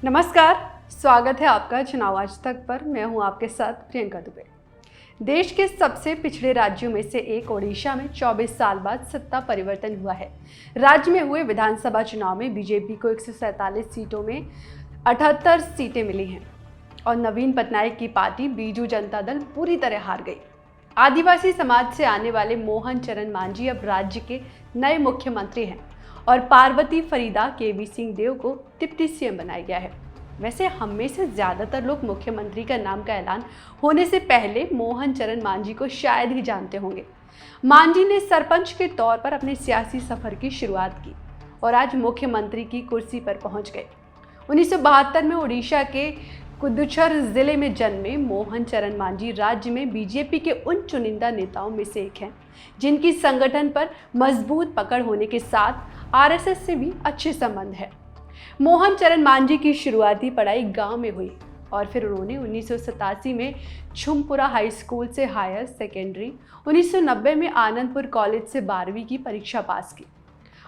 नमस्कार, स्वागत है आपका चुनाव आज तक पर। मैं हूं आपके साथ प्रियंका दुबे। देश के सबसे पिछड़े राज्यों में से एक ओडिशा में 24 साल बाद सत्ता परिवर्तन हुआ है। राज्य में हुए विधानसभा चुनाव में बीजेपी को 147 सीटों में 78 सीटें मिली हैं और नवीन पटनायक की पार्टी बीजू जनता दल पूरी तरह हार गई। आदिवासी समाज से आने वाले मोहन चरण मांझी अब राज्य के नए मुख्यमंत्री हैं और पार्वती फरीदा केवी सिंह देव को डिप्टी सीएम बनाया गया है। वैसे हम में से ज़्यादातर लोग मुख्यमंत्री का नाम का ऐलान होने से पहले मोहन चरण मांझी को शायद ही जानते होंगे। मांझी ने सरपंच के तौर पर अपने सियासी सफर की शुरुआत की और आज मुख्यमंत्री की कुर्सी पर पहुंच गए। 1972 में ओडिशा के कुदुचर जिले में जन्मे मोहन चरण मांझी राज्य में बीजेपी के उन चुनिंदा नेताओं में से एक हैं जिनकी संगठन पर मजबूत पकड़ होने के साथ आरएसएस से भी अच्छे संबंध है। मोहन चरण मांझी की शुरुआती पढ़ाई गांव में हुई और फिर उन्होंने 1987 में छुमपुरा हाई स्कूल से हायर सेकेंडरी, 1990 में आनंदपुर कॉलेज से 12वीं की परीक्षा पास की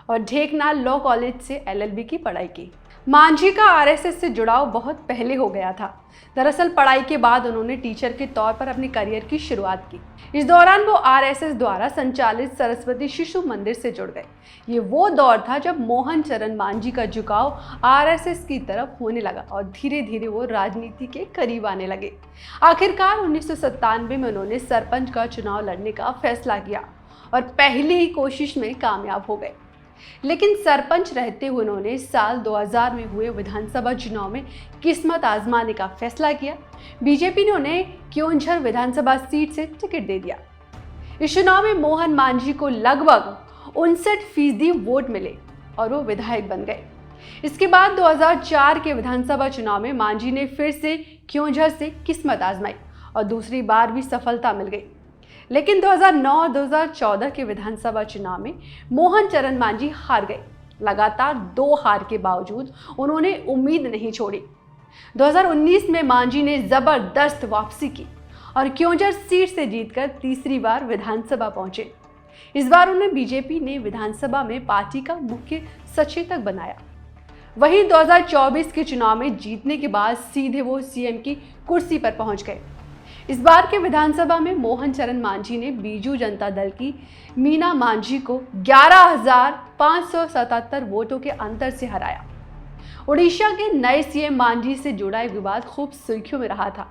और ढेकनाल लॉ कॉलेज से एलएलबी की पढ़ाई की। मांझी का आरएसएस से जुड़ाव बहुत पहले हो गया था। दरअसल पढ़ाई के बाद उन्होंने टीचर के तौर पर अपने करियर की शुरुआत की। इस दौरान वो आरएसएस द्वारा संचालित सरस्वती शिशु मंदिर से जुड़ गए। ये वो दौर था जब मोहन चरण मांझी का झुकाव आरएसएस की तरफ होने लगा और धीरे धीरे वो राजनीति के करीब आने लगे। आखिरकार 1997 में उन्होंने सरपंच का चुनाव लड़ने का फैसला किया और पहली ही कोशिश में कामयाब हो गए। लेकिन सरपंच रहते हुए उन्होंने साल 2000 में हुए विधानसभा चुनाव में किस्मत आजमाने का फैसला किया। बीजेपी ने उन्हें क्योंझर विधानसभा सीट से टिकट दे दिया। इस चुनाव में मोहन मांझी को लगभग 59% वोट मिले और वो विधायक बन गए। इसके बाद 2004 के विधानसभा चुनाव में मांझी ने फिर से क्योंझर से किस्मत आजमाई और दूसरी बार भी सफलता मिल गई। लेकिन 2009 और 2014 के विधानसभा चुनाव में मोहन चरण मांझी हार गए। लगातार 2 हार के बावजूद उन्होंने उम्मीद नहीं छोड़ी। 2019 में मांझी ने जबरदस्त वापसी की और क्योंझर सीट से जीतकर तीसरी बार विधानसभा पहुंचे। इस बार उन्हें बीजेपी ने विधानसभा में पार्टी का मुख्य सचेतक बनाया। वहीं 2024 के चुनाव में जीतने के बाद सीधे वो सीएम की कुर्सी पर पहुंच गए। इस बार के विधानसभा में मोहन चरण मांझी ने बीजू जनता दल की मीना मांझी को 11,577 वोटों के अंतर से हराया। ओडिशा के नए सीएम मांझी से जुड़ा एक विवाद खूब सुर्खियों में रहा था।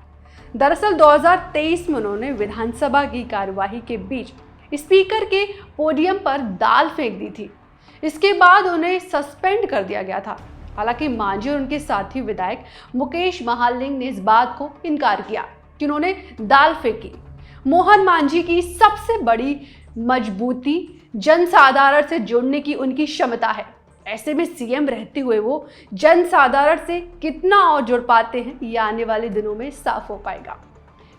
दरअसल 2023 में उन्होंने विधानसभा की कार्यवाही के बीच स्पीकर के पोडियम पर दाल फेंक दी थी। इसके बाद उन्हें सस्पेंड कर दिया गया था। हालांकि मांझी और उनके साथी विधायक मुकेश महालिंग ने इस बात को इनकार किया कि उन्होंने दाल फेंकी। मोहन मांझी की सबसे बड़ी मजबूती जनसाधारण से जुड़ने की उनकी क्षमता है। ऐसे में सीएम रहते हुए वो जनसाधारण से कितना और जुड़ पाते हैं, ये आने वाले दिनों में साफ हो पाएगा।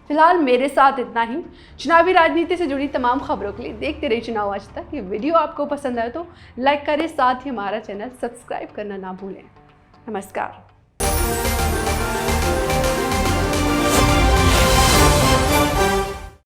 फिलहाल मेरे साथ इतना ही। चुनावी राजनीति से जुड़ी तमाम खबरों के लिए देखते रहिए चुनाव आज तक। ये वीडियो आपको पसंद आए तो लाइक करें, साथ ही हमारा चैनल सब्सक्राइब करना ना भूलें। नमस्कार।